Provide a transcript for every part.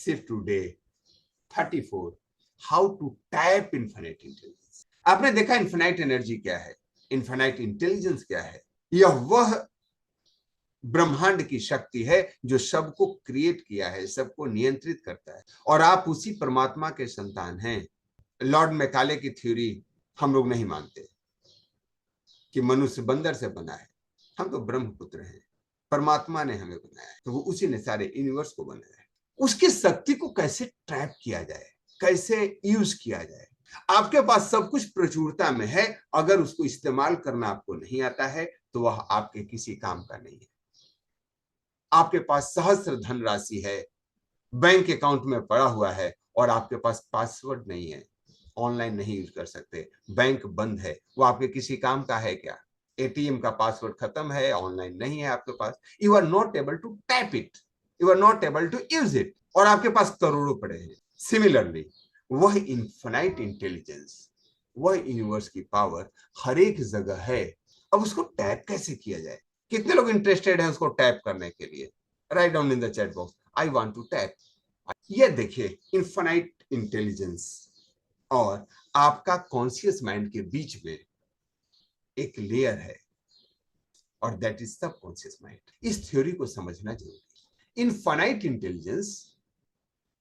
Shift today 34 how to tap infinite intelligence. आपने देखा infinite energy क्या है, इन्फिनाइट इंटेलिजेंस क्या है। यह वह ब्रह्मांड की शक्ति है जो सबको क्रिएट किया है, सबको नियंत्रित करता है, और आप उसी परमात्मा के संतान हैं। लॉर्ड मैकाले की थ्योरी हम लोग नहीं मानते कि मनुष्य बंदर से बना है। हम तो ब्रह्मपुत्र हैं, परमात्मा ने हमें बनाया है, तो वो उसी ने सारे यूनिवर्स को बनाया है। उसकी शक्ति को कैसे ट्रैप किया जाए, कैसे यूज किया जाए। आपके पास सब कुछ प्रचुरता में है, अगर उसको इस्तेमाल करना आपको नहीं आता है तो वह आपके किसी काम का नहीं है। आपके पास सहस्त्र धनराशि है, बैंक अकाउंट में पड़ा हुआ है, और आपके पास पासवर्ड नहीं है, ऑनलाइन नहीं यूज कर सकते, बैंक बंद है, वो आपके किसी काम का है क्या? एटीएम का पासवर्ड खत्म है, ऑनलाइन नहीं है आपके पास, you are not able to tap it, you are not able to use it, और आपके पास करोड़ों पड़े हैं। सिमिलरली वह इन्फिनाइट इंटेलिजेंस, वह यूनिवर्स की पावर हर एक जगह है। अब उसको टैप कैसे किया जाए? कितने लोग इंटरेस्टेड हैं उसको टैप करने के लिए? Write down in the chat box, I want to tap. ये देखिए, इन्फिनाइट इंटेलिजेंस और आपका कॉन्शियस माइंड के बीच में एक लेयर है, और दैट इज सबकॉन्शियस माइंड। इस थ्योरी को समझना जरूरी है। इनफाइनाइट इंटेलिजेंस,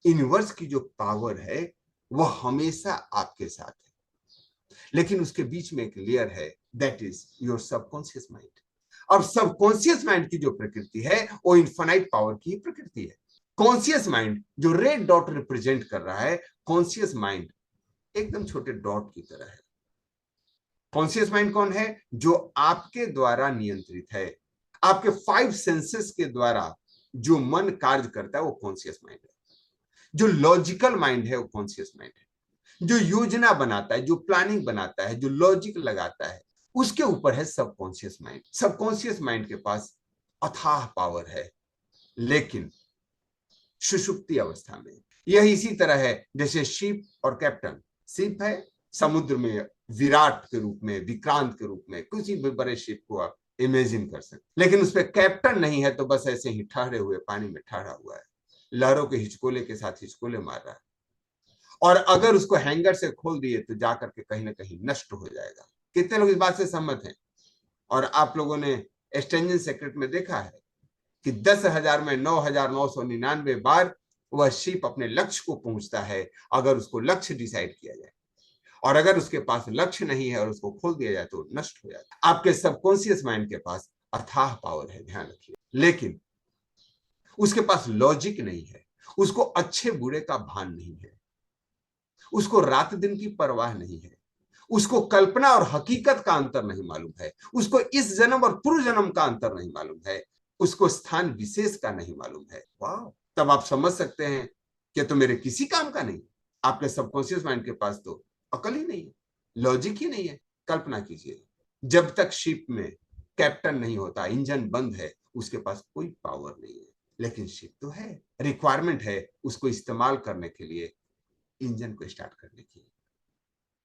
यूनिवर्स की जो पावर है, वह हमेशा आपके साथ है, लेकिन उसके बीच में एक लेयर है, that is your subconscious mind. अब सबकॉन्शियस माइंड की जो प्रकृति है वो इनफाइनाइट पावर की प्रकृति है। कॉन्शियस माइंड जो रेड डॉट रिप्रेजेंट कर रहा है, कॉन्शियस माइंड एकदम छोटे डॉट की तरह है। कॉन्शियस माइंड कौन है? जो आपके द्वारा नियंत्रित है, आपके 5 सेंसेस के द्वारा जो मन कार्य करता है वो कॉन्शियस माइंड है। जो लॉजिकल माइंड है वो कॉन्शियस माइंड है। जो योजना बनाता है, जो प्लानिंग बनाता है, जो लॉजिक लगाता है, उसके ऊपर है सबकॉन्शियस माइंड। सबकॉन्शियस माइंड के पास अथाह पावर है, लेकिन सुषुप्ति अवस्था में। यह इसी तरह है जैसे शिप और कैप्टन। शिप है समुद्र में, विराट के रूप में, विक्रांत के रूप में, किसी भी बड़े शिप को आप इमेजिन कर सकते, लेकिन उस पर कैप्टन नहीं है, तो बस ऐसे ही ठहरे हुए पानी में ठहरा हुआ है, लहरों के हिचकोले के साथ हिचकोले मार रहा है, और अगर उसको हैंगर से खोल दिए तो जाकर के कहीं ना कहीं नष्ट हो जाएगा। कितने लोग इस बात से सहमत हैं? और आप लोगों ने स्ट्रेंजर सेक्रेट में देखा है कि 10,000 में 9,999 बार वह शिप अपने लक्ष्य को पहुंचता है, अगर उसको लक्ष्य डिसाइड किया जाए, और अगर उसके पास लक्ष्य नहीं है और उसको खोल दिया जाए तो नष्ट हो जाता है। आपके सबकॉन्शियस माइंड के पास अथाह पावर है, ध्यान रखिए, लेकिन उसके पास लॉजिक नहीं है, उसको अच्छे बुरे का भान नहीं है, उसको रात दिन की परवाह नहीं है, उसको कल्पना और हकीकत का अंतर नहीं मालूम है, उसको इस जन्म और पूर्व जन्म का अंतर नहीं मालूम है, उसको स्थान विशेष का नहीं मालूम है। वाह, तब आप समझ सकते हैं कि तो मेरे किसी काम का नहीं। आपके सबकॉन्शियस माइंड के पास तो अकल ही नहीं है, लॉजिक ही नहीं है। कल्पना कीजिए, जब तक शिप में कैप्टन नहीं होता, इंजन बंद है, उसके पास कोई पावर नहीं है, लेकिन शिप तो है, रिक्वायरमेंट है उसको इस्तेमाल करने के लिए, इंजन को स्टार्ट करने की,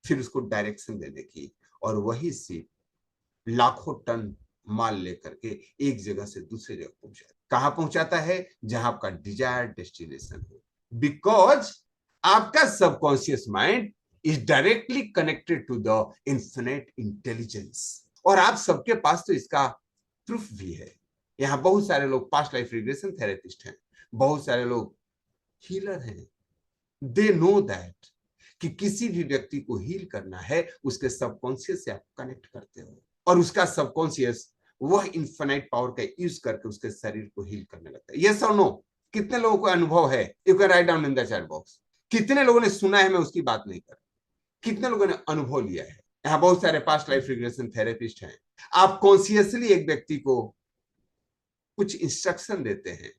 फिर उसको डायरेक्शन देने की, और वही शिप लाखों टन माल लेकर के एक जगह से दूसरे जगह पहुंचाता। कहां पहुंचाता है? जहां आपका डिजायर डेस्टिनेशन हो, बिकॉज आपका subconscious mind is directly connected to the infinite intelligence. और आप सबके पास तो इसका प्रूफ भी है। यहां बहुत सारे लोग पास्ट लाइफ रिग्रेशन थेरेपिस्ट हैं, बहुत सारे लोग हीलर हैं। दे नो दैट कि किसी भी व्यक्ति को हील करना है, उसके सबकॉन्शियस से आप कनेक्ट करते हो, और उसका सबकॉन्शियस वह इन्फिनाइट पावर का यूज करके उसके शरीर को हील करने लगता है। यस और नो? कितने लोगों को अनुभव है? You can write down in the chat box. कितने लोगों ने सुना है? मैं उसकी बात नहीं कर रहा, कितने लोगों ने अनुभव लिया है? यहाँ बहुत सारे पास्ट लाइफ रिग्रेशन थेरेपिस्ट हैं। आप कॉन्शियसली एक व्यक्ति को कुछ इंस्ट्रक्शन देते हैं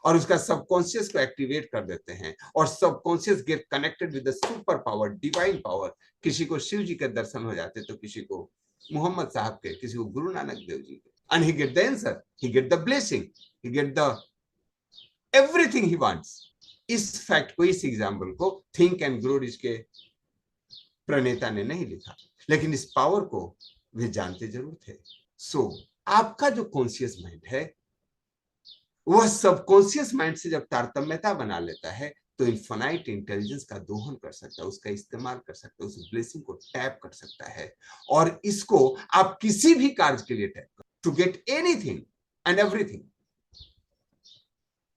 और उसका सबकॉन्शियस को एक्टिवेट कर देते हैं, और subconscious get connected with the super power, divine power. किसी को शिव जी के दर्शन हो जाते, तो किसी को मोहम्मद साहब के, किसी को गुरु नानक देव जी के, and he get the answer, he get the blessing, he get the everything he wants. इस फैक्ट को, इस एग्जाम्पल को थिंक एंड ग्रो रिच के प्रणेता ने नहीं लिखा, लेकिन इस पावर को वे जानते जरूर थे। सो आपका जो कॉन्शियस माइंड है, वह सबकॉन्शियस माइंड से जब तारतम्यता बना लेता है तो इन्फिनाइट इंटेलिजेंस का दोहन कर सकता है, उसका इस्तेमाल कर सकता है, उस ब्लेसिंग को टैप कर सकता है और इसको आप किसी भी कार्य के लिए टैप कर to get anything and everything.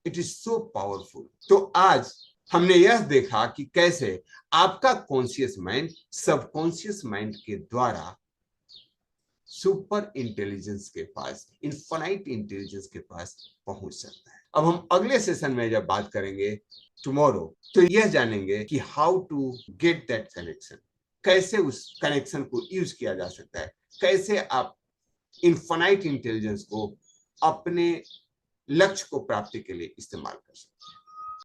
It is so powerful. तो आज हमने यह देखा कि कैसे आपका कॉन्शियस माइंड सबकॉन्शियस माइंड के द्वारा सुपर इंटेलिजेंस के पास, इनफाइनाइट इंटेलिजेंस के पास पहुंच सकता है। अब हम अगले सेशन में जब बात करेंगे टुमारो, तो यह जानेंगे कि how to get that connection, कैसे उस कनेक्शन को यूज किया जा सकता है, कैसे आप इनफाइनाइट इंटेलिजेंस को अपने लक्ष्य को प्राप्ति के लिए इस्तेमाल कर सकते हैं।